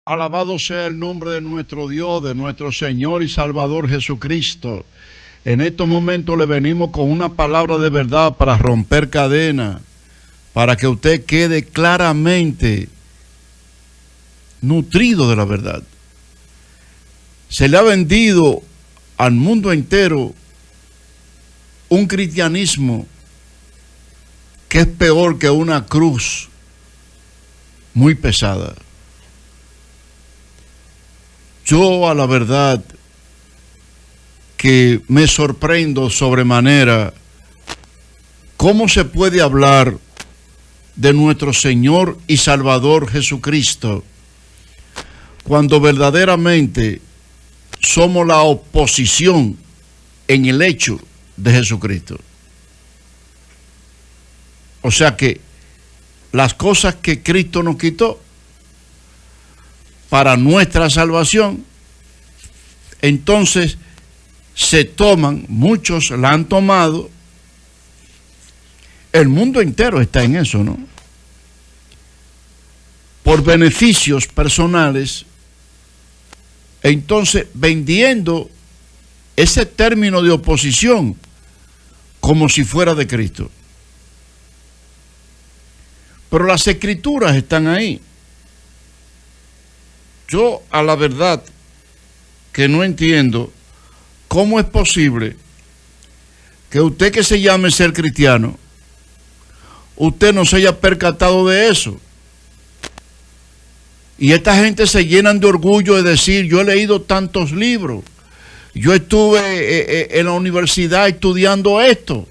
Alabado sea el nombre de nuestro Dios, de nuestro Señor y Salvador Jesucristo. En estos momentos le venimos con una palabra de verdad para romper cadenas, para que usted quede claramente nutrido de la verdad. Se le ha vendido al mundo entero un cristianismo que es peor que una cruz muy pesada. Yo a la verdad que me sorprendo sobremanera cómo se puede hablar de nuestro Señor y Salvador Jesucristo cuando verdaderamente somos la oposición en el hecho de Jesucristo. O sea que las cosas que Cristo nos quitó para nuestra salvación, entonces se toman, muchos la han tomado, el mundo entero está en eso, ¿no? Por beneficios personales, entonces vendiendo ese término de oposición como si fuera de Cristo. Pero las escrituras están ahí. Yo a la verdad que no entiendo cómo es posible que usted que se llame ser cristiano, usted no se haya percatado de eso. Y esta gente se llenan de orgullo de decir, yo he leído tantos libros, yo estuve en la universidad estudiando esto.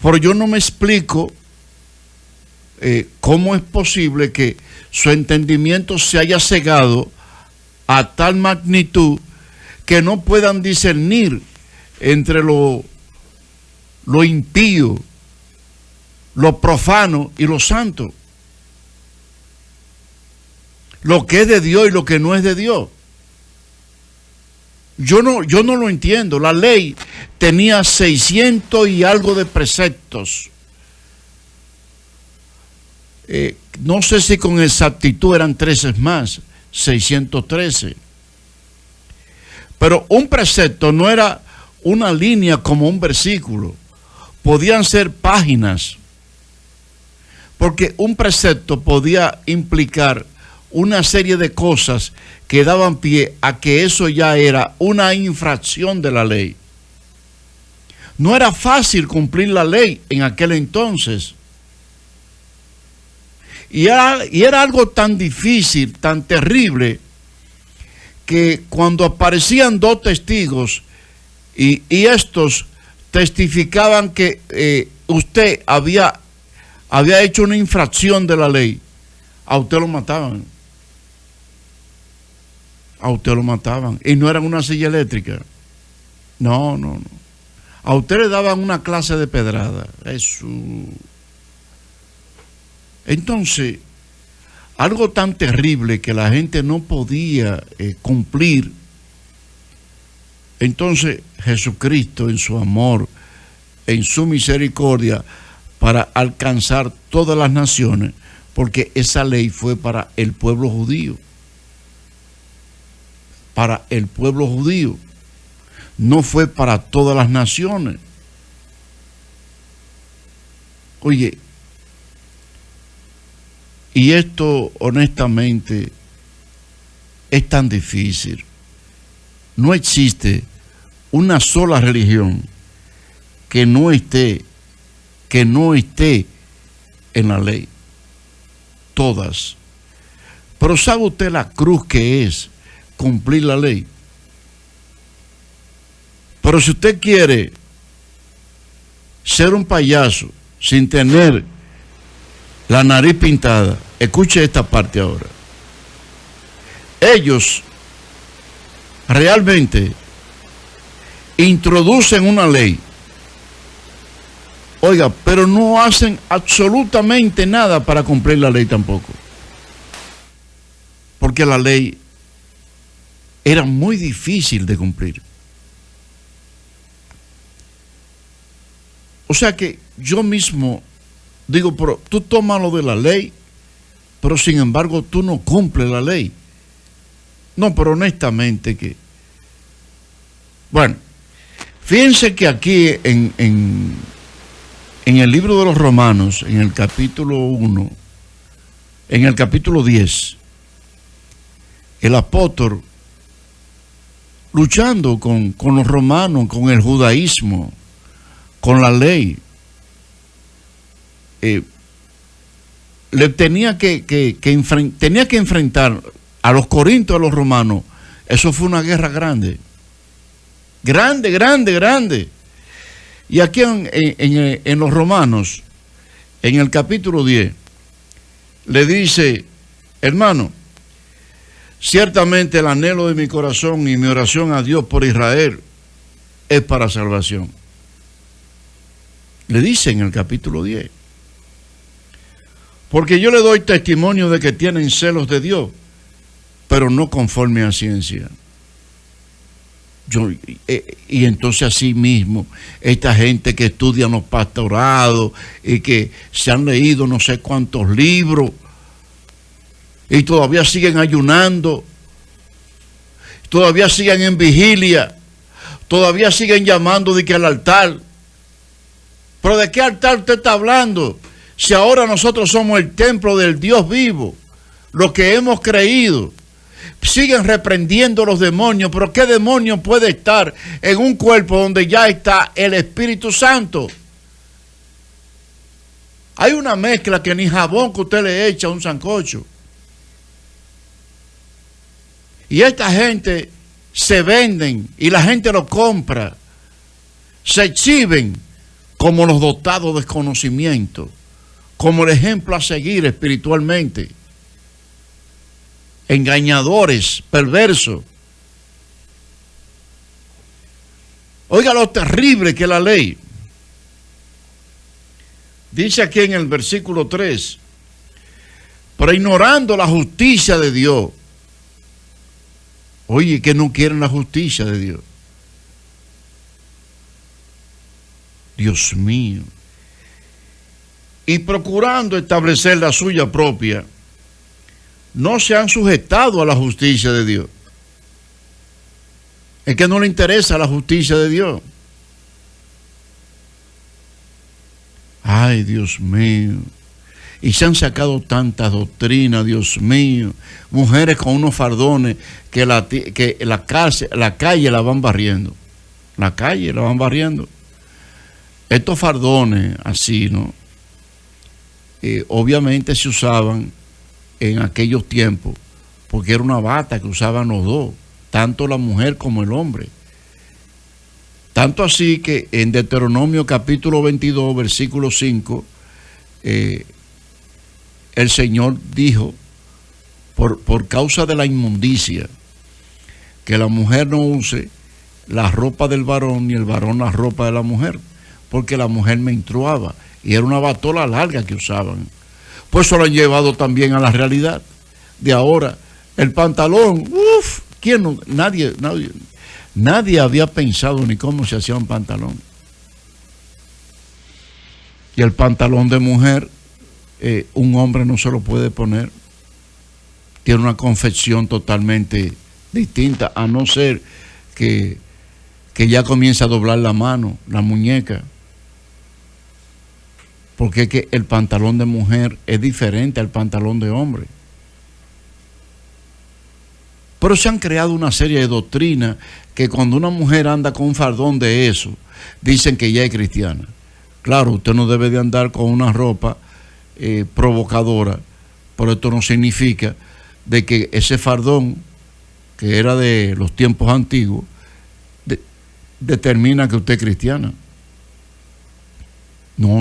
Pero yo no me explico cómo es posible que su entendimiento se haya cegado a tal magnitud que no puedan discernir entre lo impío, lo profano y lo santo, lo que es de Dios y lo que no es de Dios. Yo no lo entiendo. La ley tenía 600 y algo de preceptos. No sé si con exactitud eran 13 más, 613. Pero un precepto no era una línea como un versículo. Podían ser páginas. Porque un precepto podía implicar una serie de cosas que daban pie a que eso ya era una infracción de la ley. No era fácil cumplir la ley en aquel entonces. Y era algo tan difícil, tan terrible, que cuando aparecían dos testigos y estos testificaban que usted había hecho una infracción de la ley, a usted lo mataban. A usted lo mataban. Y no eran una silla eléctrica. No. A usted le daban una clase de pedrada. Eso. Entonces, algo tan terrible que la gente no podía cumplir. Entonces, Jesucristo en su amor, en su misericordia, para alcanzar todas las naciones, porque esa ley fue para el pueblo judío. Para el pueblo judío. No fue para todas las naciones. Oye, y esto honestamente es tan difícil. No existe una sola religión que no esté en la ley. Todas. Pero ¿sabe usted la cruz que es cumplir la ley? Pero si usted quiere ser un payaso sin tener la nariz pintada, escuche esta parte ahora. Ellos realmente introducen una ley, oiga, pero no hacen absolutamente nada para cumplir la ley tampoco. Porque la ley era muy difícil de cumplir. O sea que yo mismo digo, pero tú tómalo de la ley, pero sin embargo tú no cumples la ley. No, pero honestamente que... Bueno, fíjense que aquí en el libro de los Romanos, en el capítulo 1, en el capítulo 10, el apóstol, luchando con los romanos, con el judaísmo, con la ley, le tenía que enfrentar a los corintios, a los romanos. Eso fue una guerra grande. Grande. Y aquí en los Romanos, en el capítulo 10, le dice: hermano, ciertamente el anhelo de mi corazón y mi oración a Dios por Israel es para salvación. Le dice en el capítulo 10. Porque yo le doy testimonio de que tienen celos de Dios, pero no conforme a ciencia. Y entonces así mismo, esta gente que estudia los pastorados y que se han leído no sé cuántos libros y todavía siguen ayunando, todavía siguen en vigilia, todavía siguen llamando de que al altar. ¿Pero de qué altar usted está hablando? Si ahora nosotros somos el templo del Dios vivo, lo que hemos creído. Siguen reprendiendo los demonios, pero ¿qué demonio puede estar en un cuerpo donde ya está el Espíritu Santo? Hay una mezcla que ni jabón que usted le echa a un sancocho. Y esta gente se venden y la gente lo compra. Se exhiben como los dotados de conocimiento, como el ejemplo a seguir espiritualmente. Engañadores, perversos. Oiga lo terrible que es la ley. Dice aquí en el versículo 3, pero ignorando la justicia de Dios. Oye, que no quieren la justicia de Dios. Dios mío. Y procurando establecer la suya propia, no se han sujetado a la justicia de Dios. Es que no le interesa la justicia de Dios. Ay, Dios mío. Y se han sacado tantas doctrinas, Dios mío. Mujeres con unos fardones que la calle la van barriendo. La calle la van barriendo. Estos fardones así, ¿no? Obviamente se usaban en aquellos tiempos, porque era una bata que usaban los dos, tanto la mujer como el hombre. Tanto así que en Deuteronomio capítulo 22, versículo 5, el Señor dijo, por causa de la inmundicia, que la mujer no use la ropa del varón ni el varón la ropa de la mujer, porque la mujer menstruaba y era una batola larga que usaban. Pues eso lo han llevado también a la realidad de ahora. El pantalón, ¿quién no? Nadie había pensado ni cómo se hacía un pantalón. Y el pantalón de mujer, un hombre no se lo puede poner. Tiene una confección totalmente distinta, a no ser que ya comienza a doblar la mano, la muñeca. Porque es que el pantalón de mujer es diferente al pantalón de hombre. Pero se han creado una serie de doctrinas que cuando una mujer anda con un fardón de eso, dicen que ya es cristiana. Claro, usted no debe de andar con una ropa provocadora, pero esto no significa de que ese fardón, que era de los tiempos antiguos, determina que usted es cristiana. No.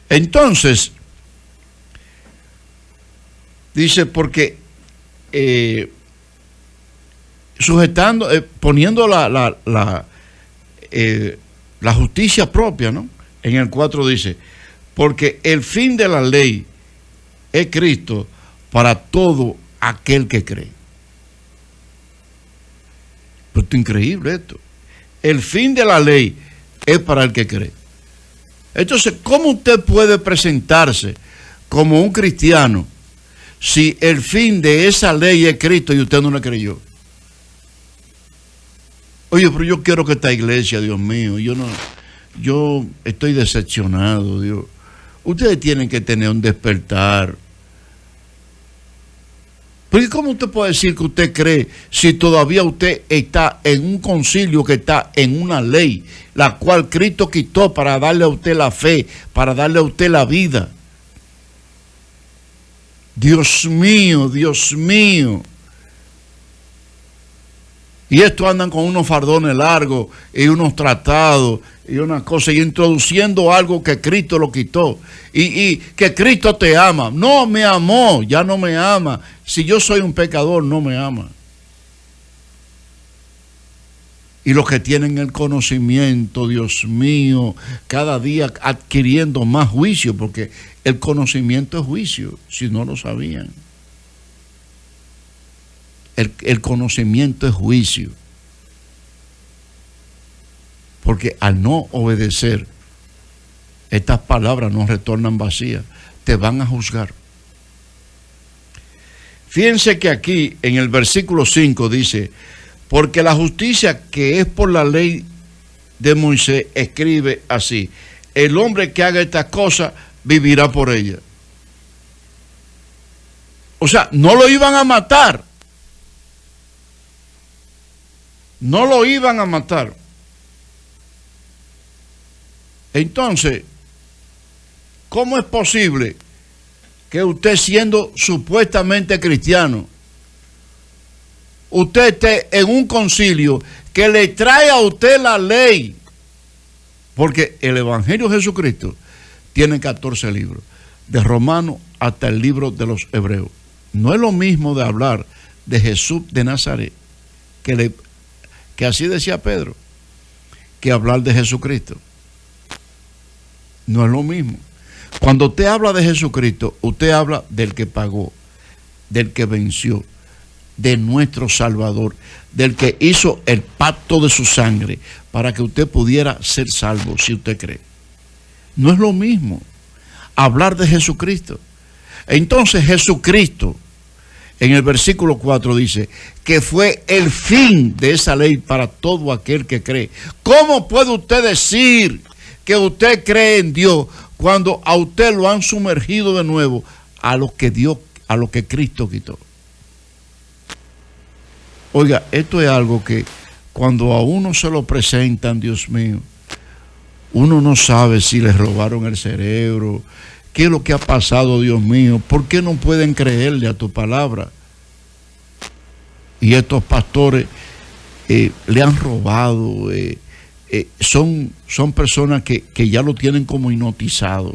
Entonces, dice, porque sujetando, poniendo la justicia propia, ¿no? En el 4 dice, porque el fin de la ley es Cristo para todo aquel que cree. Pero esto es increíble esto. El fin de la ley es para el que cree. Entonces, ¿cómo usted puede presentarse como un cristiano si el fin de esa ley es Cristo y usted no le creyó? Oye, pero yo quiero que esta iglesia, Dios mío, yo estoy decepcionado, Dios. Ustedes tienen que tener un despertar. Porque ¿cómo usted puede decir que usted cree si todavía usted está en un concilio que está en una ley, la cual Cristo quitó para darle a usted la fe, para darle a usted la vida? Dios mío, Dios mío. Y estos andan con unos fardones largos y unos tratados y una cosa, y introduciendo algo que Cristo lo quitó. Y que Cristo te ama. No me amó, ya no me ama. Si yo soy un pecador, no me ama. Y los que tienen el conocimiento, Dios mío, cada día adquiriendo más juicio, porque el conocimiento es juicio, si no lo sabían. El conocimiento es juicio. Porque al no obedecer, estas palabras no retornan vacías, te van a juzgar. Fíjense que aquí en el versículo 5 dice: porque la justicia que es por la ley de Moisés escribe así: el hombre que haga estas cosas vivirá por ella. O sea, no lo iban a matar. No lo iban a matar. Entonces, ¿cómo es posible que usted, siendo supuestamente cristiano, usted esté en un concilio que le trae a usted la ley? Porque el Evangelio de Jesucristo tiene 14 libros, de Romanos hasta el libro de los Hebreos. No es lo mismo de hablar de Jesús de Nazaret, que así decía Pedro, que hablar de Jesucristo. No es lo mismo. Cuando usted habla de Jesucristo, usted habla del que pagó, del que venció, de nuestro Salvador, del que hizo el pacto de su sangre para que usted pudiera ser salvo, si usted cree. No es lo mismo hablar de Jesucristo. Entonces Jesucristo, en el versículo 4 dice que fue el fin de esa ley para todo aquel que cree. ¿Cómo puede usted decir que usted cree en Dios cuando a usted lo han sumergido de nuevo a lo que Cristo quitó? Oiga, esto es algo que cuando a uno se lo presentan, Dios mío, uno no sabe si les robaron el cerebro, qué es lo que ha pasado, Dios mío, ¿por qué no pueden creerle a tu palabra? Y estos pastores le han robado, son personas que ya lo tienen como hipnotizado,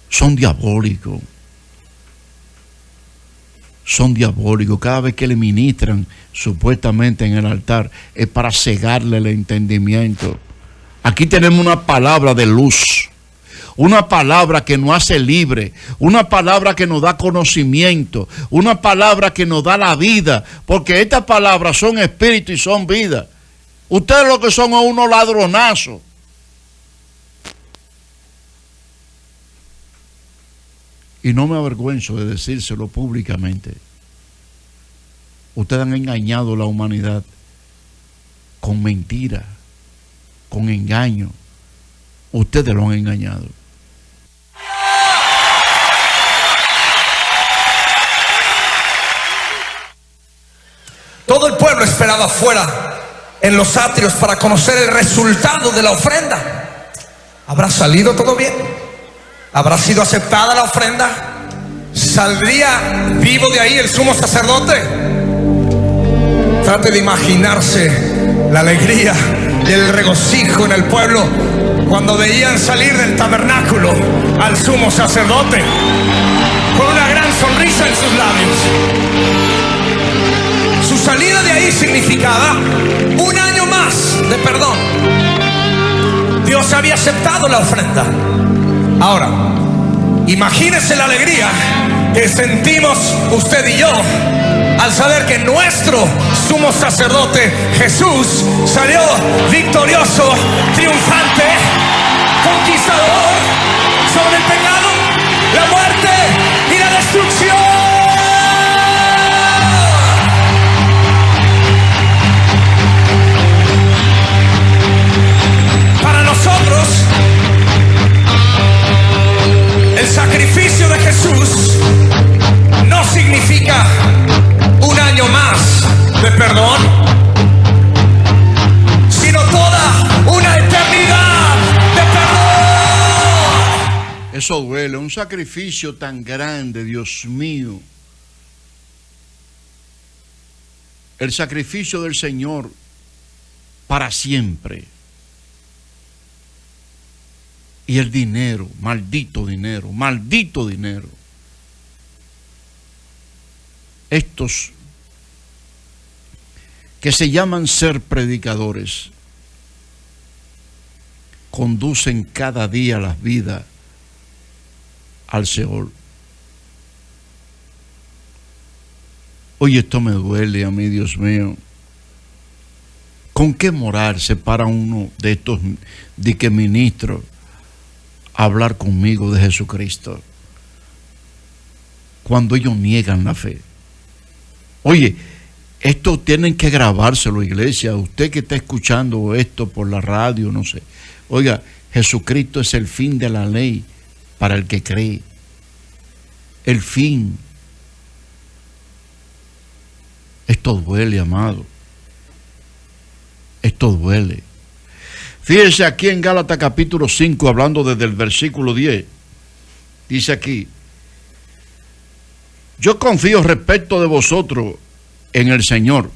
son diabólicos. Son diabólicos. Cada vez que le ministran supuestamente en el altar es para cegarle el entendimiento. Aquí tenemos una palabra de luz, una palabra que nos hace libre, una palabra que nos da conocimiento, una palabra que nos da la vida, porque estas palabras son espíritu y son vida. Ustedes lo que son es unos ladronazos. Y no me avergüenzo de decírselo públicamente. Ustedes han engañado a la humanidad con mentira, con engaño. Ustedes lo han engañado. Todo el pueblo esperaba afuera en los atrios para conocer el resultado de la ofrenda. ¿Habrá salido todo bien? ¿Habrá sido aceptada la ofrenda? ¿Saldría vivo de ahí el sumo sacerdote? Trate de imaginarse la alegría y el regocijo en el pueblo cuando veían salir del tabernáculo al sumo sacerdote con una gran sonrisa en sus labios. Su salida de ahí significaba un año más de perdón. Dios había aceptado la ofrenda. Ahora, imagínese la alegría que sentimos usted y yo al saber que nuestro sumo sacerdote Jesús salió victorioso, triunfante, conquistador sobre el Eso duele, un sacrificio tan grande, Dios mío. El sacrificio del Señor para siempre. Y el dinero, maldito dinero, maldito dinero. Estos que se llaman ser predicadores conducen cada día las vidas al Seol. Oye, esto me duele a mí, Dios mío. ¿Con qué moral se para uno de estos ministros a hablar conmigo de Jesucristo cuando ellos niegan la fe? Oye, esto tienen que grabárselo, iglesia. Usted que está escuchando esto por la radio, no sé. Oiga, Jesucristo es el fin de la ley para el que cree. El fin. Esto duele, amado. Esto duele. Fíjese aquí en Gálatas capítulo 5, hablando desde el versículo 10. Dice aquí: yo confío respecto de vosotros en el Señor,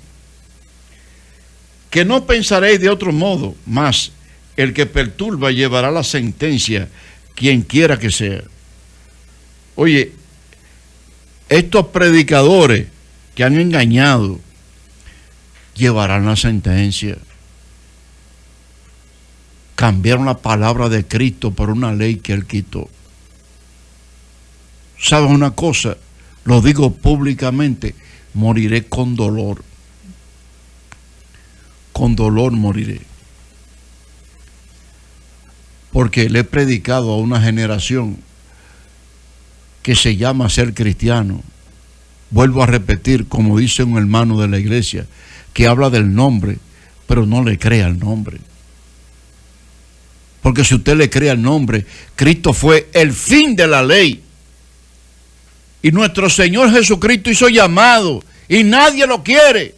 que no pensaréis de otro modo, mas el que perturba llevará la sentencia, quien quiera que sea. Oye, estos predicadores que han engañado llevarán la sentencia. Cambiaron la palabra de Cristo por una ley que Él quitó. ¿Sabes una cosa? Lo digo públicamente, moriré con dolor. Con dolor moriré. Porque le he predicado a una generación que se llama ser cristiano. Vuelvo a repetir, como dice un hermano de la iglesia, que habla del nombre, pero no le crea el nombre. Porque si usted le crea el nombre, Cristo fue el fin de la ley. Y nuestro Señor Jesucristo hizo llamado y nadie lo quiere.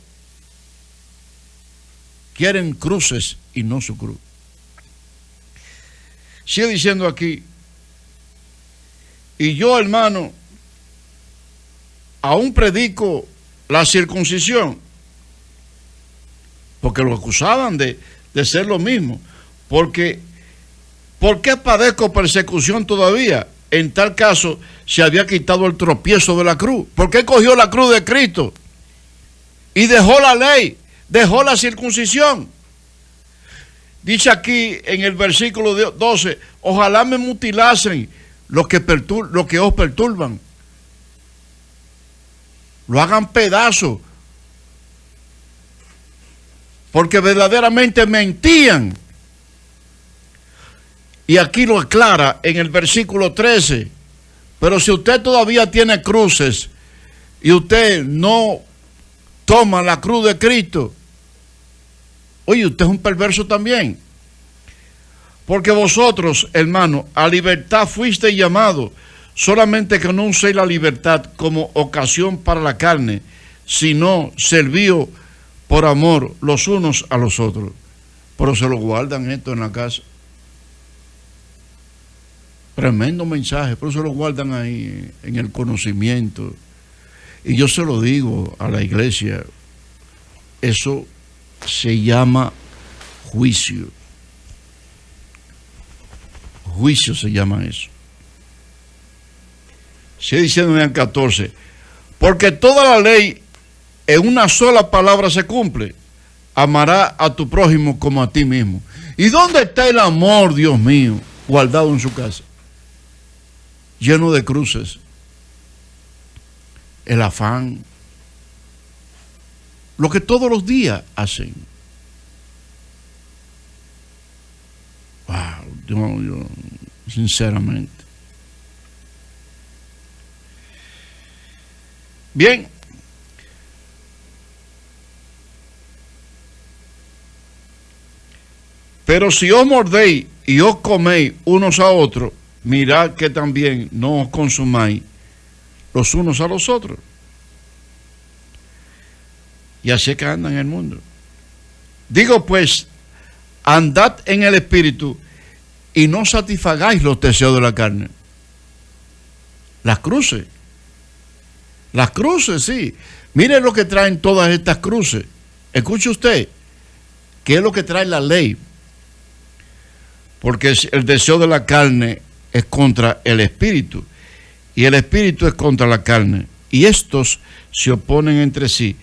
Quieren cruces y no su cruz. Sigue diciendo aquí: y yo, hermano, aún predico la circuncisión, porque lo acusaban de ser lo mismo. Porque ¿por qué padezco persecución todavía? En tal caso, se había quitado el tropiezo de la cruz. ¿Por qué cogió la cruz de Cristo y dejó la ley, dejó la circuncisión? Dice aquí en el versículo 12: ojalá me mutilasen los que os perturban, lo hagan pedazos, porque verdaderamente mentían. Y aquí lo aclara en el versículo 13. Pero si usted todavía tiene cruces y usted no toma la cruz de Cristo, oye, usted es un perverso también. Porque vosotros, hermanos, a libertad fuisteis llamados, solamente que no uséis la libertad como ocasión para la carne, sino servíos por amor los unos a los otros. Pero se lo guardan esto en la casa. Tremendo mensaje, pero se lo guardan ahí en el conocimiento. Y yo se lo digo a la iglesia, eso se llama juicio. Juicio se llama eso. Sigue diciendo en el 14: porque toda la ley en una sola palabra se cumple: amará a tu prójimo como a ti mismo. ¿Y dónde está el amor, Dios mío, guardado en su casa? Lleno de cruces, el afán, lo que todos los días hacen. Wow, yo sinceramente. Bien. Pero si os mordéis y os coméis unos a otros, mirad que también no os consumáis los unos a los otros. Y así es que andan en el mundo. Digo pues, andad en el espíritu y no satisfagáis los deseos de la carne. Las cruces. Las cruces, sí. Mire lo que traen todas estas cruces. Escuche usted, ¿qué es lo que trae la ley? Porque el deseo de la carne es contra el espíritu y el espíritu es contra la carne. Y estos se oponen entre sí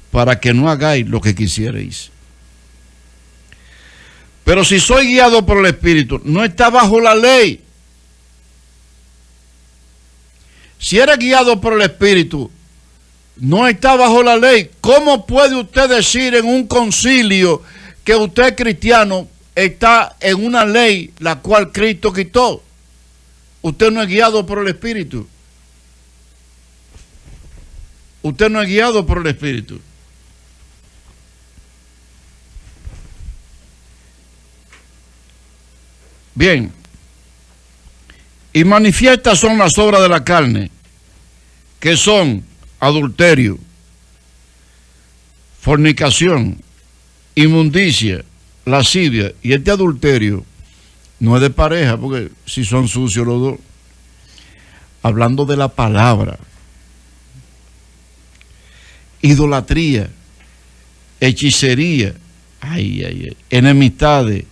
para que no hagáis lo que quisierais. Pero si soy guiado por el espíritu, no está bajo la ley. Si era guiado por el espíritu, no está bajo la ley. ¿Cómo puede usted decir en un concilio que usted cristiano está en una ley la cual Cristo quitó? Usted no es guiado por el espíritu. Usted no es guiado por el espíritu. Bien. Y manifiestas son las obras de la carne, que son adulterio, fornicación, inmundicia, lascivia. Y este adulterio no es de pareja, porque si son sucios los dos. Hablando de la palabra, idolatría, hechicería, enemistades,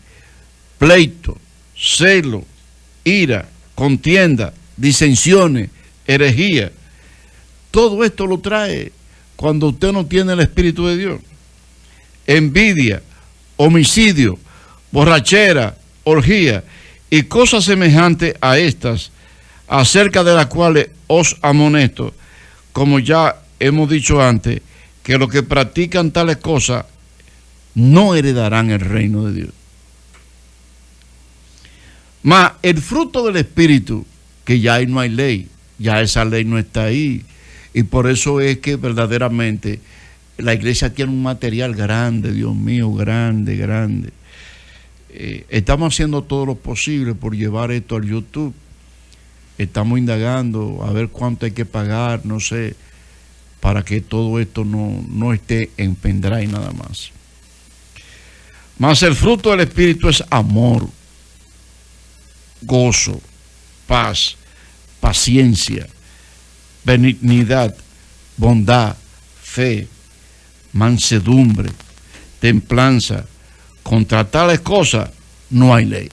pleito, celo, ira, contienda, disensiones, herejía. Todo esto lo trae cuando usted no tiene el Espíritu de Dios. Envidia, homicidio, borrachera, orgía y cosas semejantes a estas, acerca de las cuales os amonesto, como ya hemos dicho antes, que los que practican tales cosas no heredarán el reino de Dios. Mas el fruto del Espíritu, que ya ahí no hay ley, ya esa ley no está ahí. Y por eso es que verdaderamente la iglesia tiene un material grande, Dios mío, grande, grande. Estamos haciendo todo lo posible por llevar esto al YouTube. Estamos indagando a ver cuánto hay que pagar, no sé, para que todo esto no esté en pendrive nada más. Mas el fruto del Espíritu es amor, gozo, paz, paciencia, benignidad, bondad, fe, mansedumbre, templanza. Contra tales cosas no hay ley.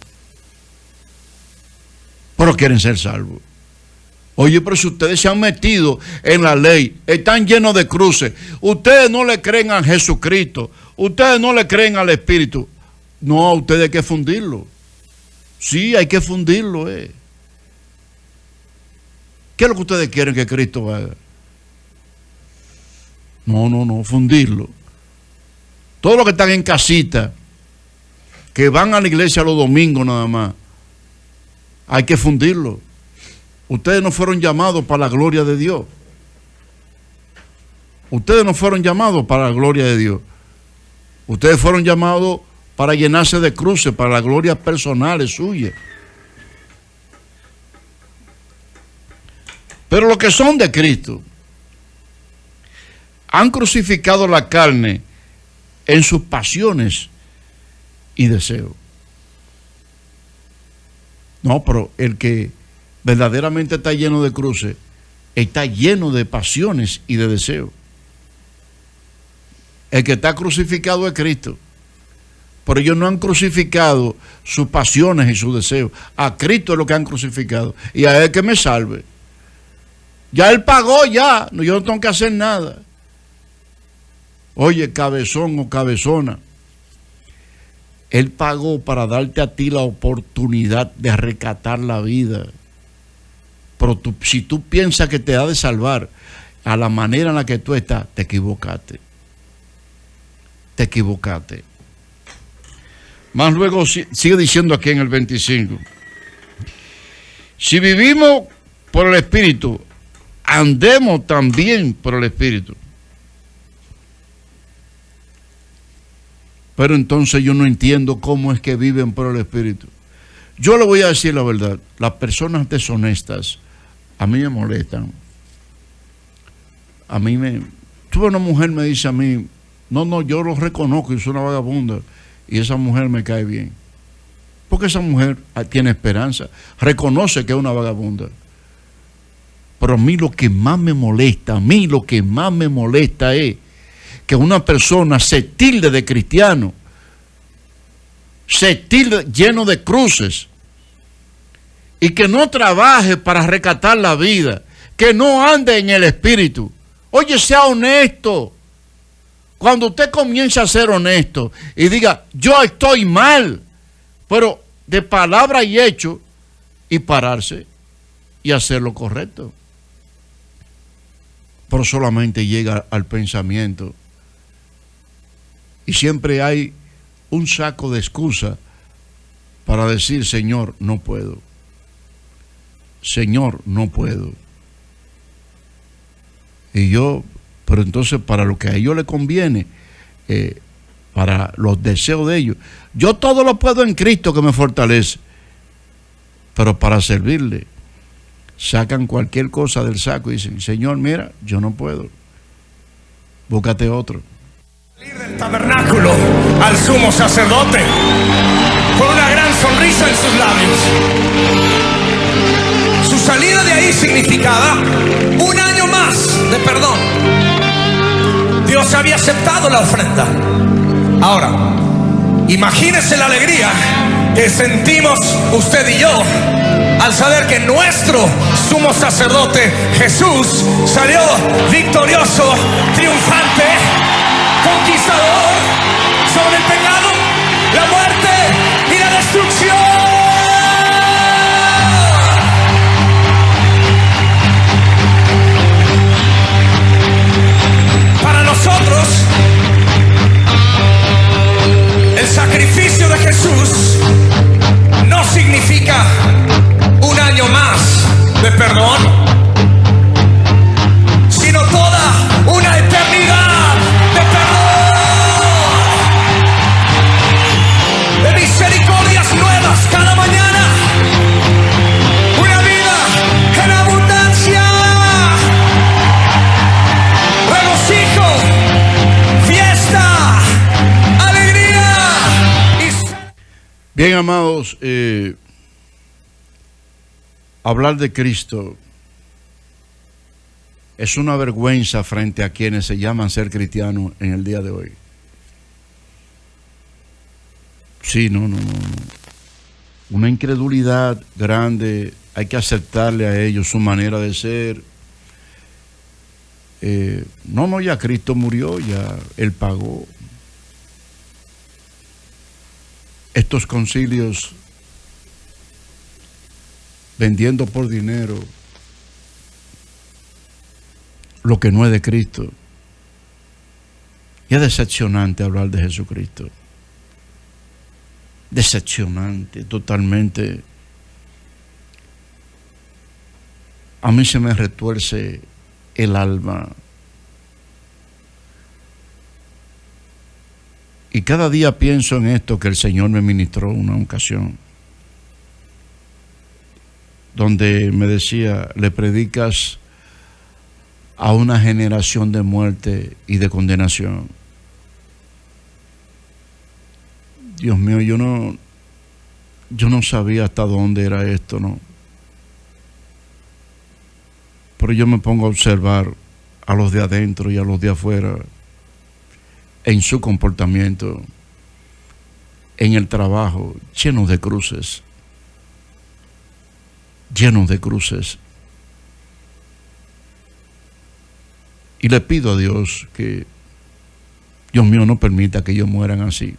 Pero quieren ser salvos. Oye, pero si ustedes se han metido en la ley, están llenos de cruces, ustedes no le creen a Jesucristo, ustedes no le creen al Espíritu. No, a ustedes hay que fundirlo. Sí, hay que fundirlo. ¿Qué es lo que ustedes quieren que Cristo haga? No, fundirlo. Todos los que están en casita, que van a la iglesia los domingos nada más, hay que fundirlo. Ustedes no fueron llamados para la gloria de Dios. Ustedes no fueron llamados para la gloria de Dios. Ustedes fueron llamados para llenarse de cruces, para la gloria personal suya. Pero los que son de Cristo han crucificado la carne en sus pasiones y deseos. No, pero el que verdaderamente está lleno de cruces está lleno de pasiones y de deseos. El que está crucificado es Cristo. Pero ellos no han crucificado sus pasiones y sus deseos. A Cristo es lo que han crucificado. Y a Él que me salve. Ya Él pagó, ya. Yo no tengo que hacer nada. Oye, cabezón o cabezona. Él pagó para darte a ti la oportunidad de rescatar la vida. Pero si tú piensas que te ha de salvar a la manera en la que tú estás, te equivocaste. Te equivocaste. Más luego sigue diciendo aquí en el 25. Si vivimos por el Espíritu, andemos también por el Espíritu. Pero entonces yo no entiendo cómo es que viven por el Espíritu. Yo le voy a decir la verdad. Las personas deshonestas a mí me molestan. Tuve una mujer me dice a mí, no, yo lo reconozco, yo soy una vagabunda. Y esa mujer me cae bien. Porque esa mujer tiene esperanza. Reconoce que es una vagabunda. Pero a mí lo que más me molesta, es que una persona se tilde de cristiano, se tilde lleno de cruces, y que no trabaje para rescatar la vida, que no ande en el espíritu. Oye, sea honesto. Cuando usted comience a ser honesto y diga, yo estoy mal, pero de palabra y hecho, y pararse y hacer lo correcto. Pero solamente llega al pensamiento. Y siempre hay un saco de excusa para decir, Señor, no puedo. Señor, no puedo. Y yo, pero entonces para lo que a ellos les conviene, para los deseos de ellos, yo todo lo puedo en Cristo que me fortalece. Pero para servirle, sacan cualquier cosa del saco y dicen, Señor, mira, yo no puedo. Búscate otro. Salir del tabernáculo al sumo sacerdote con una gran sonrisa en sus labios. Su salida de ahí significaba un año más de perdón. Dios había aceptado la ofrenda. Ahora, imagínese la alegría que sentimos usted y yo al saber que nuestro sumo sacerdote Jesús salió victorioso, triunfante, conquistador sobre el pecado, la muerte y la destrucción. Para nosotros, el sacrificio de Jesús no significa un año más de perdón, sino toda una eternidad de perdón, de misericordias nuevas cada mañana, una vida en abundancia, regocijo, fiesta, alegría y... Bien, amados, hablar de Cristo es una vergüenza frente a quienes se llaman ser cristianos en el día de hoy. Sí, no. Una incredulidad grande, hay que aceptarle a ellos su manera de ser. Ya Cristo murió, ya Él pagó. Estos concilios vendiendo por dinero lo que no es de Cristo. Y es decepcionante hablar de Jesucristo. Decepcionante, totalmente. A mí se me retuerce el alma. Y cada día pienso en esto que el Señor me ministró una ocasión, donde me decía, le predicas a una generación de muerte y de condenación. Dios mío, yo no sabía hasta dónde era esto, ¿no? Pero yo me pongo a observar a los de adentro y a los de afuera en su comportamiento, en el trabajo, llenos de cruces. Llenos de cruces. Y le pido a Dios que, Dios mío, no permita que ellos mueran así.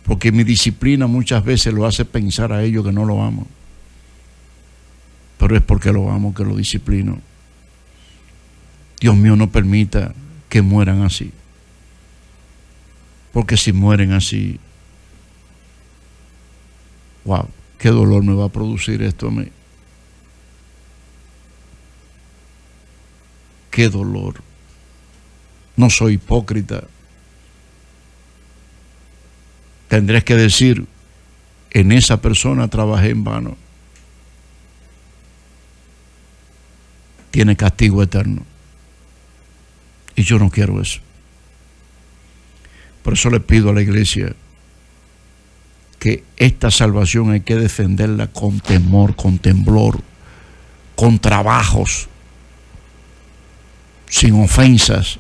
Porque mi disciplina muchas veces lo hace pensar a ellos que no lo amo. Pero es porque lo amo que lo disciplino. Dios mío, no permita que mueran así. Porque si mueren así, wow, qué dolor me va a producir esto a mí. Qué dolor. No soy hipócrita. Tendré que decir, en esa persona trabajé en vano. Tiene castigo eterno. Y yo no quiero eso. Por eso le pido a la iglesia que esta salvación hay que defenderla con temor, con temblor, con trabajos, sin ofensas.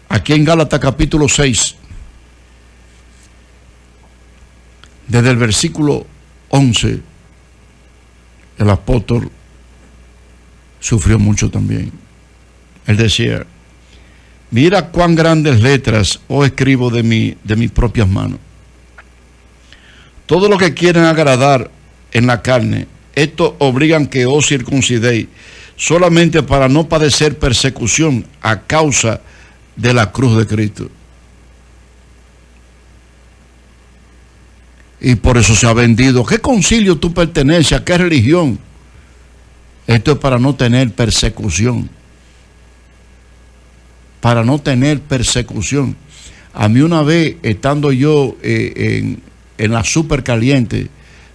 Aquí en Gálatas capítulo 6, desde el versículo 11, el apóstol sufrió mucho también. Él decía: mira cuán grandes letras escribo de mis propias manos. Todo lo que quieren agradar en la carne, esto obligan que os circuncidéis, solamente para no padecer persecución a causa de la cruz de Cristo. Y por eso se ha vendido. ¿Qué concilio tú perteneces? ¿A qué religión? Esto es para no tener persecución. Para no tener persecución. A mí una vez, estando yo en la Super Caliente,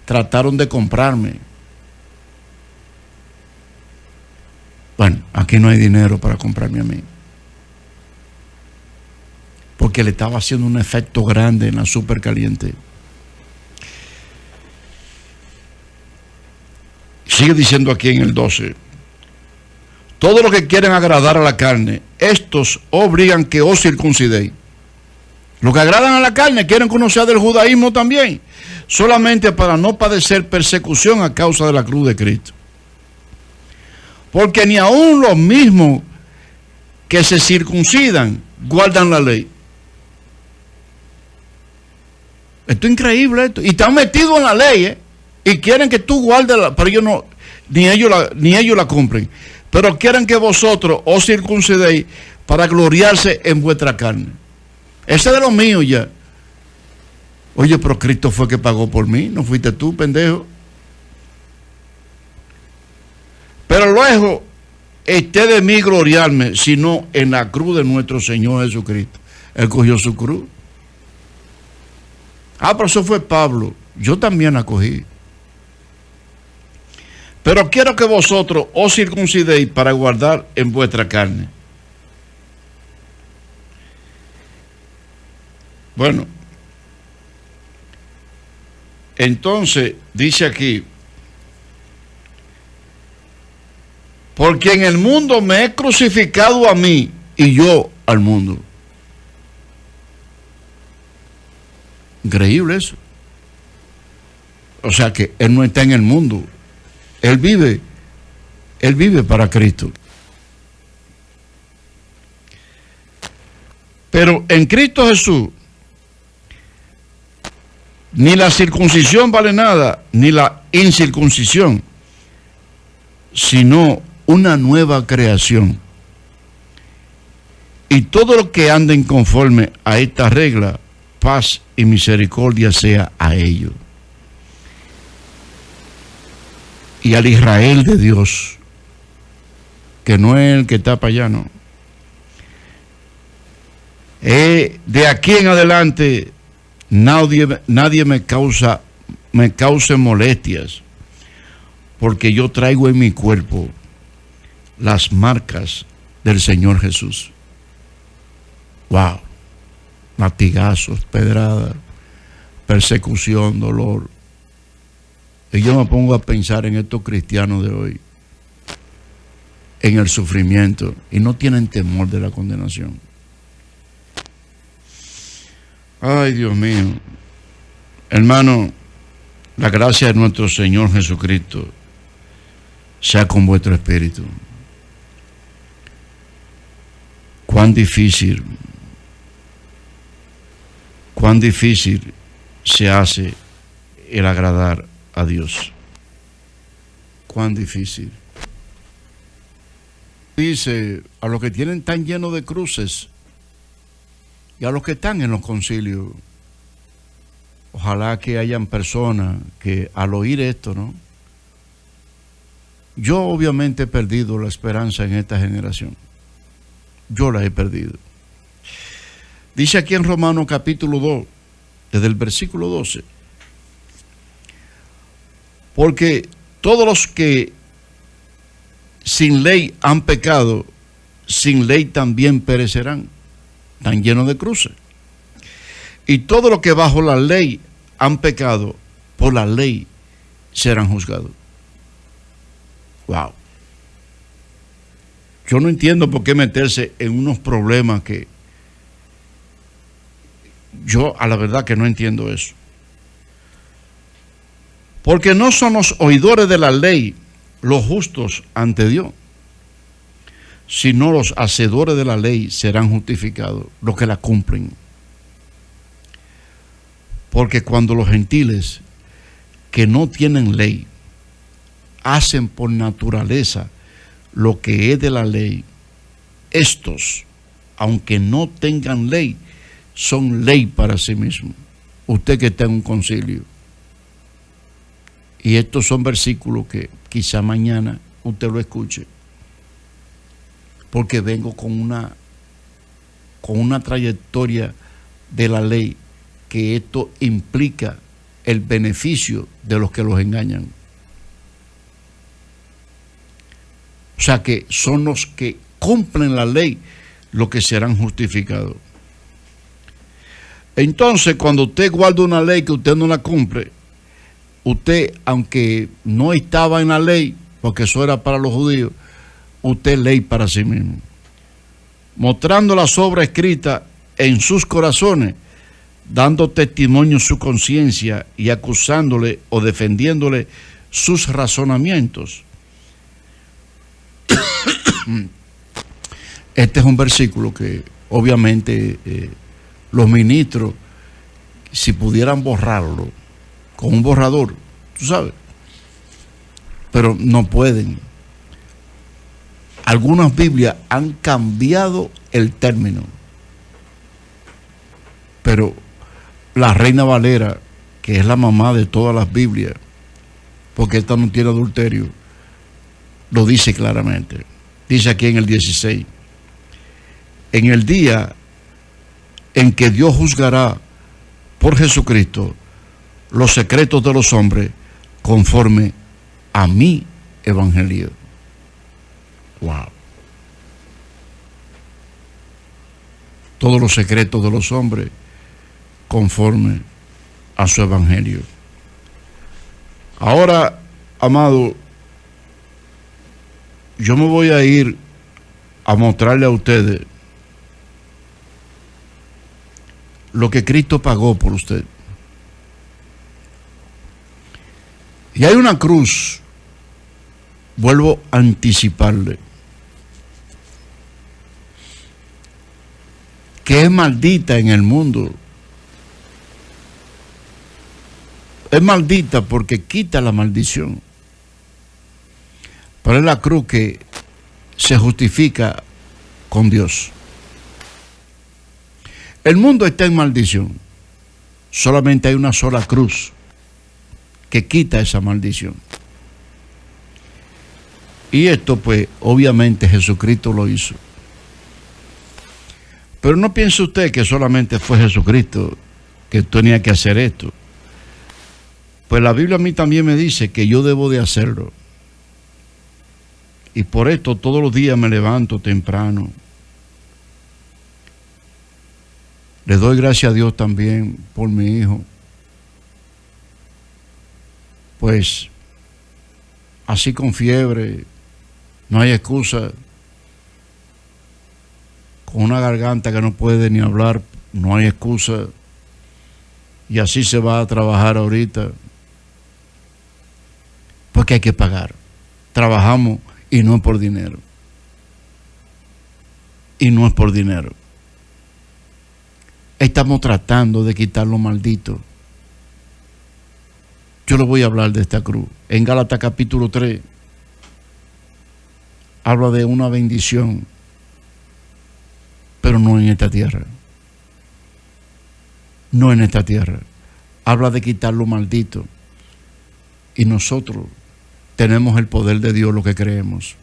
trataron de comprarme. Bueno, aquí no hay dinero para comprarme a mí. Porque le estaba haciendo un efecto grande en la Super Caliente. Sigue diciendo aquí en el 12: todo lo que quieren agradar a la carne, estos obligan que os circuncidéis. Los que agradan a la carne quieren que uno sea del judaísmo también, solamente para no padecer persecución a causa de la cruz de Cristo. Porque ni aun los mismos que se circuncidan guardan la ley. Esto es increíble esto. Y están metidos en la ley, y quieren que tú guardes la, pero ellos no, ni ellos la cumplen. Pero quieren que vosotros os circuncidéis para gloriarse en vuestra carne. Ese es de los míos ya. Oye, pero Cristo fue que pagó por mí, no fuiste tú, pendejo. Pero luego esté de mí gloriarme, sino en la cruz de nuestro Señor Jesucristo. Él cogió su cruz. Pero eso fue Pablo. Yo también la cogí. Pero quiero que vosotros os circuncidéis para guardar en vuestra carne. Bueno, entonces dice aquí: porque en el mundo me he crucificado a mí y yo al mundo. Increíble eso. O sea que él no está en el mundo. Él vive para Cristo. Pero en Cristo Jesús, ni la circuncisión vale nada, ni la incircuncisión, sino una nueva creación. Y todo lo que anden conforme a esta regla, paz y misericordia sea a ellos. Y al Israel de Dios, que no es el que está para allá, no. De aquí en adelante, nadie me cause molestias, porque yo traigo en mi cuerpo las marcas del Señor Jesús. Wow. Latigazos, pedradas, persecución, dolor. Y yo me pongo a pensar en estos cristianos de hoy, en el sufrimiento, y no tienen temor de la condenación. Ay, Dios mío. Hermano, la gracia de nuestro Señor Jesucristo sea con vuestro espíritu. Cuán difícil se hace el agradar a Dios. Cuán difícil. Dice, a los que tienen tan lleno de cruces y a los que están en los concilios, ojalá que hayan personas que al oír esto, ¿no? Yo obviamente he perdido la esperanza en esta generación. Yo la he perdido. Dice aquí en Romanos capítulo 2, desde el versículo 12, porque todos los que sin ley han pecado, sin ley también perecerán. Están llenos de cruces. Y todos los que bajo la ley han pecado, por la ley serán juzgados. Wow. Yo no entiendo por qué meterse en unos problemas que yo a la verdad que no entiendo eso. Porque no son los oidores de la ley los justos ante Dios, sino los hacedores de la ley serán justificados, los que la cumplen. Porque cuando los gentiles que no tienen ley hacen por naturaleza lo que es de la ley, estos, aunque no tengan ley, son ley para sí mismos. Usted que está en un concilio. Y estos son versículos que quizá mañana usted lo escuche. Porque vengo con una trayectoria de la ley que esto implica el beneficio de los que los engañan. O sea que son los que cumplen la ley los que serán justificados. Entonces, cuando usted guarda una ley que usted no la cumple, usted, aunque no estaba en la ley, porque eso era para los judíos, usted es ley para sí mismo. Mostrando las obras escritas en sus corazones, dando testimonio su conciencia y acusándole o defendiéndole sus razonamientos. Este es un versículo que obviamente los ministros, si pudieran borrarlo con un borrador, tú sabes, pero no pueden. Algunas Biblias han cambiado el término, pero la Reina Valera, que es la mamá de todas las Biblias, porque esta no tiene adulterio, lo dice claramente. Dice aquí en el 16, en el día en que Dios juzgará por Jesucristo los secretos de los hombres conforme a mi evangelio. Wow. Todos los secretos de los hombres conforme a su evangelio. Ahora, amado, yo me voy a ir a mostrarle a ustedes lo que Cristo pagó por usted. Y hay una cruz, vuelvo a anticiparle, que es maldita en el mundo. Es maldita porque quita la maldición. Pero es la cruz que se justifica con Dios. El mundo está en maldición. Solamente hay una sola cruz que quita esa maldición. Y esto, pues, obviamente Jesucristo lo hizo. Pero no piense usted que solamente fue Jesucristo que tenía que hacer esto. Pues la Biblia a mí también me dice que yo debo de hacerlo. Y por esto todos los días me levanto temprano. Le doy gracias a Dios también por mi hijo. Pues así con fiebre, no hay excusa. Con una garganta que no puede ni hablar, no hay excusa. Y así se va a trabajar ahorita. Porque hay que pagar. Trabajamos y no es por dinero. Y no es por dinero. Estamos tratando de quitar lo maldito. Yo le voy a hablar de esta cruz. En Gálatas capítulo 3 habla de una bendición, pero no en esta tierra. No en esta tierra. Habla de quitar lo maldito. Y nosotros tenemos el poder de Dios, lo que creemos.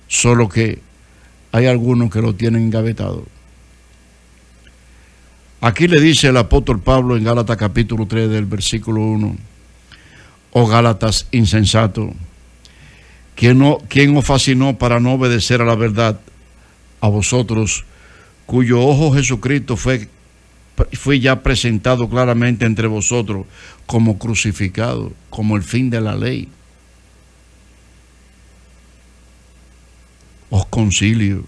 Solo que hay algunos que lo tienen engavetado. Aquí le dice el apóstol Pablo en Gálatas capítulo 3 del versículo 1. Oh Gálatas insensato, ¿quién os fascinó para no obedecer a la verdad? A vosotros, cuyo ojo Jesucristo fue fue ya presentado claramente entre vosotros como crucificado, como el fin de la ley. Os concilio.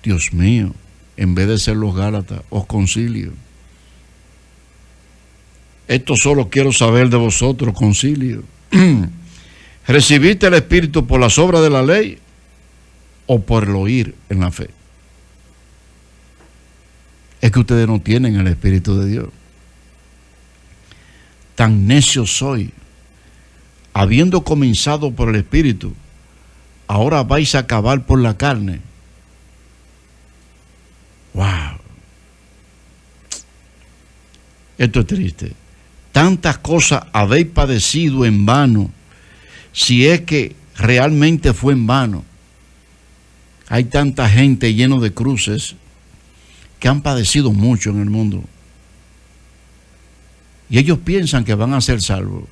Dios mío, en vez de ser los Gálatas, os concilio. Esto solo quiero saber de vosotros, concilio. ¿Recibiste el Espíritu por las obras de la ley o por el oír en la fe? Es que ustedes no tienen el Espíritu de Dios. Tan necio soy. Habiendo comenzado por el Espíritu, ahora vais a acabar por la carne. ¡Wow! Esto es triste. Tantas cosas habéis padecido en vano, si es que realmente fue en vano. Hay tanta gente llena de cruces que han padecido mucho en el mundo. Y ellos piensan que van a ser salvos,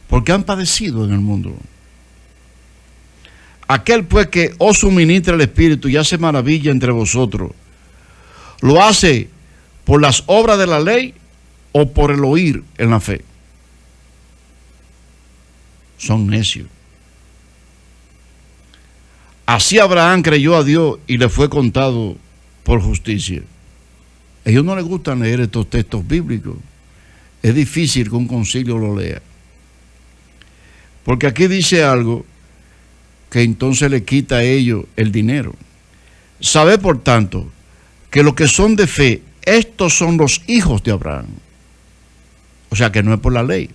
porque han padecido en el mundo. Aquel pues que os suministra el Espíritu y hace maravilla entre vosotros, ¿lo hace por las obras de la ley o por el oír en la fe? Son necios. Así Abraham creyó a Dios y le fue contado por justicia. A ellos no les gusta leer estos textos bíblicos. Es difícil que un concilio lo lea, porque aquí dice algo que entonces le quita a ellos el dinero. Sabe por tanto que los que son de fe, estos son los hijos de Abraham. O sea que no es por la ley.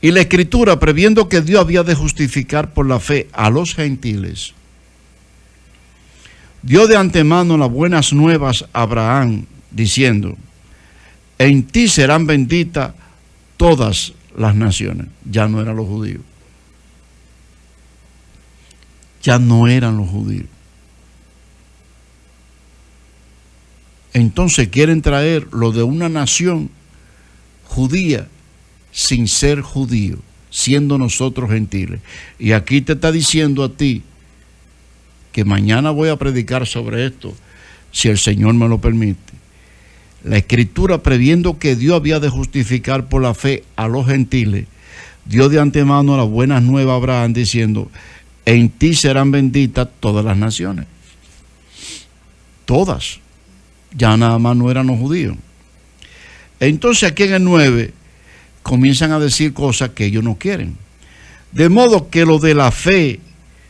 Y la Escritura, previendo que Dios había de justificar por la fe a los gentiles, dio de antemano las buenas nuevas a Abraham, diciendo: en ti serán benditas todas las naciones. Ya no eran los judíos. Ya no eran los judíos. Entonces quieren traer lo de una nación judía sin ser judío, siendo nosotros gentiles. Y aquí te está diciendo a ti que mañana voy a predicar sobre esto, si el Señor me lo permite. La Escritura, previendo que Dios había de justificar por la fe a los gentiles, dio de antemano las buenas nuevas a Abraham, diciendo: en ti serán benditas todas las naciones. Todas. Ya nada más no eran los judíos. Entonces aquí en el 9 comienzan a decir cosas que ellos no quieren. De modo que los de la fe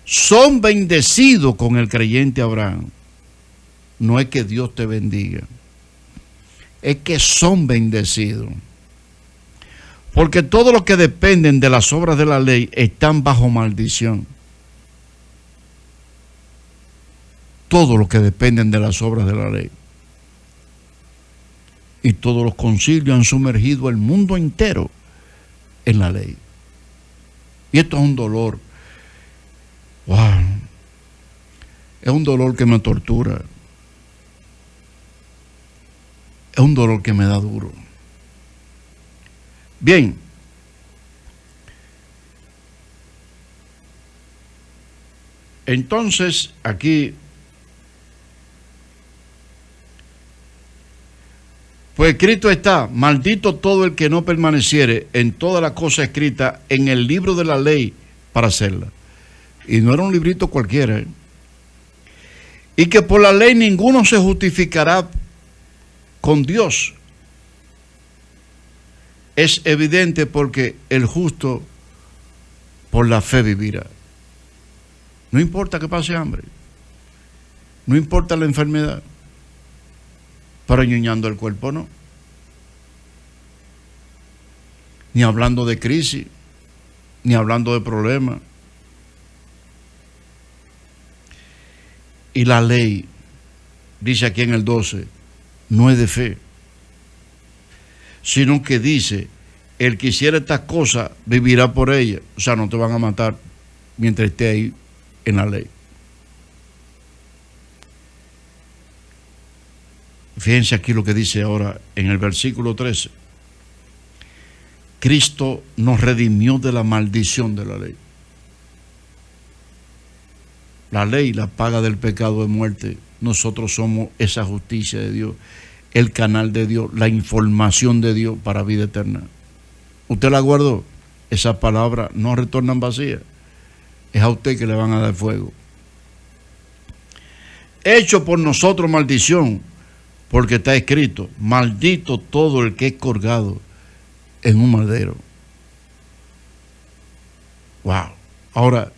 son bendecidos con el creyente Abraham. No es que Dios te bendiga, es que son bendecidos. Porque todos los que dependen de las obras de la ley están bajo maldición. Todos los que dependen de las obras de la ley. Y todos los concilios han sumergido el mundo entero en la ley. Y esto es un dolor. ¡Wow! Es un dolor que me tortura. Es un dolor que me da duro. Bien. Entonces, aquí, pues escrito está: maldito todo el que no permaneciere en toda la cosa escrita en el libro de la ley para hacerla. Y no era un librito cualquiera, ¿eh? Y que por la ley ninguno se justificará con Dios. Es evidente, porque el justo por la fe vivirá. No importa que pase hambre, no importa la enfermedad, pero ñuñando el cuerpo no. Ni hablando de crisis, ni hablando de problemas. Y la ley, dice aquí en el 12, no es de fe, sino que dice: el que hiciera estas cosas vivirá por ellas. O sea, no te van a matar mientras esté ahí en la ley. Fíjense aquí lo que dice ahora en el versículo 13. Cristo nos redimió de la maldición de la ley. La ley, la paga del pecado es muerte. Nosotros somos esa justicia de Dios, el canal de Dios, la información de Dios para vida eterna. ¿Usted la guardó? Esas palabras no retornan vacías. Es a usted que le van a dar fuego. Hecho por nosotros maldición, porque está escrito, maldito todo el que es colgado en un madero. Wow. Ahora,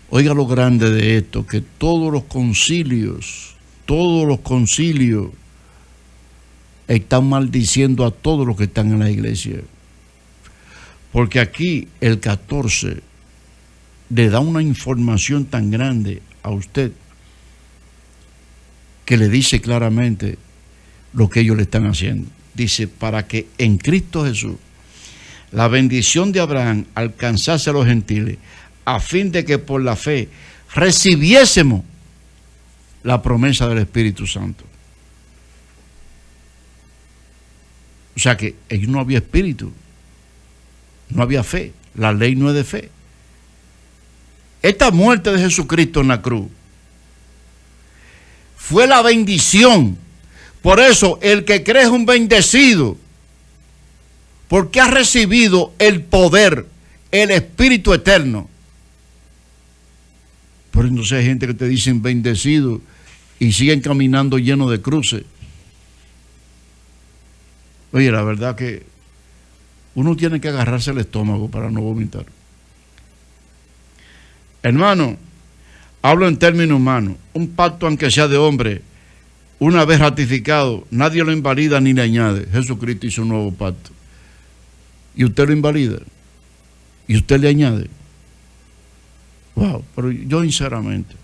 oiga lo grande de esto, que todos los concilios están maldiciendo a todos los que están en la iglesia. Porque aquí el 14 le da una información tan grande a usted que le dice claramente lo que ellos le están haciendo. Dice, para que en Cristo Jesús la bendición de Abraham alcanzase a los gentiles, a fin de que por la fe recibiésemos la promesa del Espíritu Santo. O sea que ellos no había espíritu, no había fe, la ley no es de fe. Esta muerte de Jesucristo en la cruz fue la bendición. Por eso el que cree es un bendecido, porque ha recibido el poder, el Espíritu eterno. Por entonces hay gente que te dicen bendecido y siguen caminando llenos de cruces. Oye, la verdad que uno tiene que agarrarse el estómago para no vomitar. Hermano, hablo en términos humanos. Un pacto, aunque sea de hombre, una vez ratificado, nadie lo invalida ni le añade. Jesucristo hizo un nuevo pacto. Y usted lo invalida. Y usted le añade. Wow, pero yo sinceramente.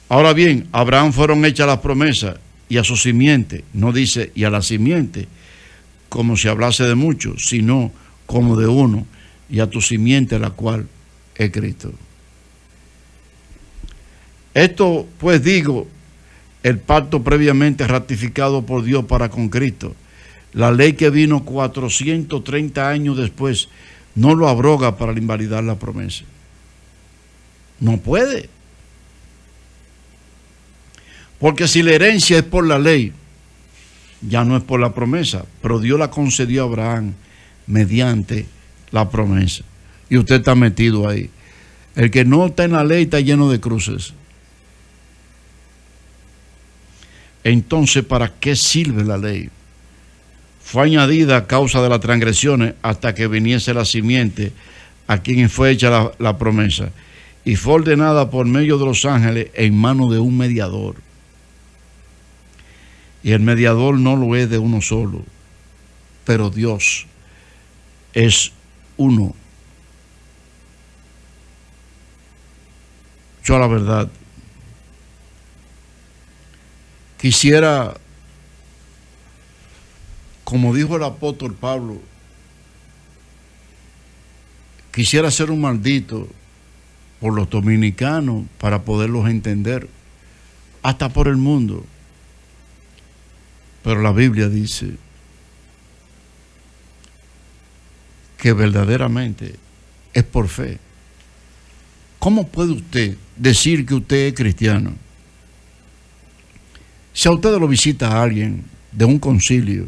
Ahora bien, a Abraham fueron hechas las promesas y a su simiente, no dice y a la simiente, como si hablase de muchos, sino como de uno, y a tu simiente, la cual es Cristo. Esto, pues digo, el pacto previamente ratificado por Dios para con Cristo, la ley que vino 430 años después, no lo abroga para invalidar la promesa. No puede. Porque si la herencia es por la ley, ya no es por la promesa, pero Dios la concedió a Abraham mediante la promesa. Y usted está metido ahí. El que no está en la ley está lleno de cruces. Entonces, ¿para qué sirve la ley? Fue añadida a causa de las transgresiones hasta que viniese la simiente a quien fue hecha la promesa, y fue ordenada por medio de los ángeles en manos de un mediador. Y el mediador no lo es de uno solo, pero Dios es uno. Yo, la verdad, quisiera, como dijo el apóstol Pablo, quisiera ser un maldito por los dominicanos para poderlos entender, hasta por el mundo. Pero la Biblia dice que verdaderamente es por fe. ¿Cómo puede usted decir que usted es cristiano? Si a usted lo visita a alguien de un concilio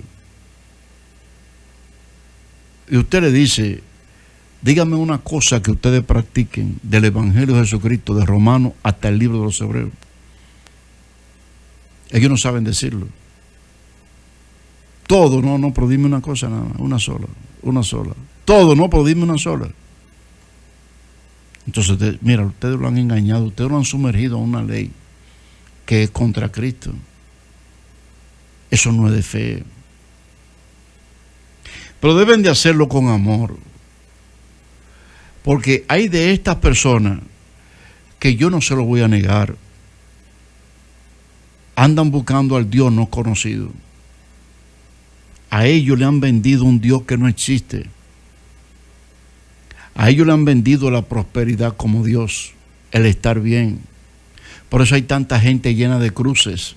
y usted le dice, dígame una cosa que ustedes practiquen del Evangelio de Jesucristo, de Romanos hasta el libro de los Hebreos, ellos no saben decirlo. Todo, no, pero dime una cosa nada más, una sola. Todo, no, pero dime una sola. Entonces, mira, ustedes lo han engañado, ustedes lo han sumergido a una ley que es contra Cristo. Eso no es de fe. Pero deben de hacerlo con amor. Porque hay de estas personas que yo no se lo voy a negar. Andan buscando al Dios no conocido. A ellos le han vendido un Dios que no existe. A ellos le han vendido la prosperidad como Dios, el estar bien. Por eso hay tanta gente llena de cruces,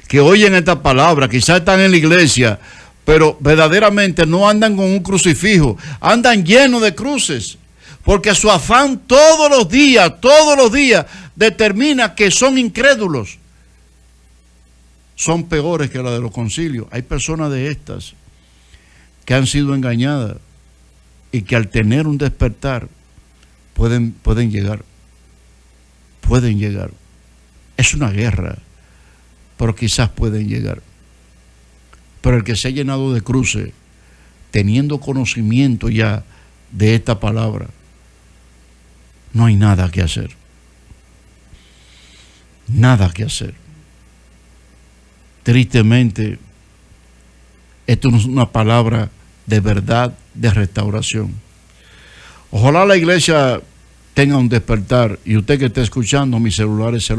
que oyen esta palabra, quizás están en la iglesia, pero verdaderamente no andan con un crucifijo, andan llenos de cruces. porque su afán todos los días, determina que son incrédulos. Son peores que la de los concilios. Hay personas de estas que han sido engañadas y que al tener un despertar pueden llegar. Pueden llegar. Es una guerra, pero quizás pueden llegar. Pero el que se ha llenado de cruces, teniendo conocimiento ya de esta palabra, no hay nada que hacer. Nada que hacer. Tristemente, esto no es una palabra de verdad, de restauración. Ojalá la iglesia tenga un despertar, y usted que está escuchando, mi celular es el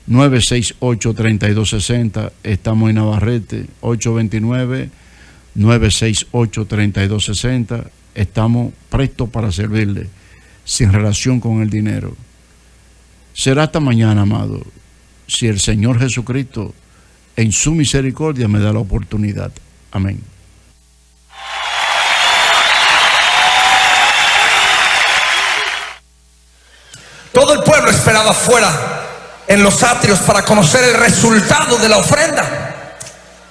829-968-3260, estamos en Navarrete, 829-968-3260, estamos prestos para servirle, sin relación con el dinero. Será hasta mañana, amado, si el Señor Jesucristo en su misericordia me da la oportunidad. Amén. Todo el pueblo esperaba afuera en los atrios para conocer el resultado de la ofrenda.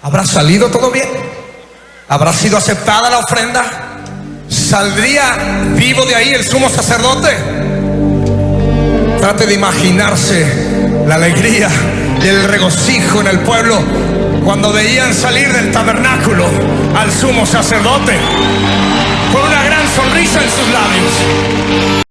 ¿Habrá salido todo bien? ¿Habrá sido aceptada la ofrenda? ¿Saldría vivo de ahí el sumo sacerdote? Trate de imaginarse la alegría y el regocijo en el pueblo cuando veían salir del tabernáculo al sumo sacerdote con una gran sonrisa en sus labios.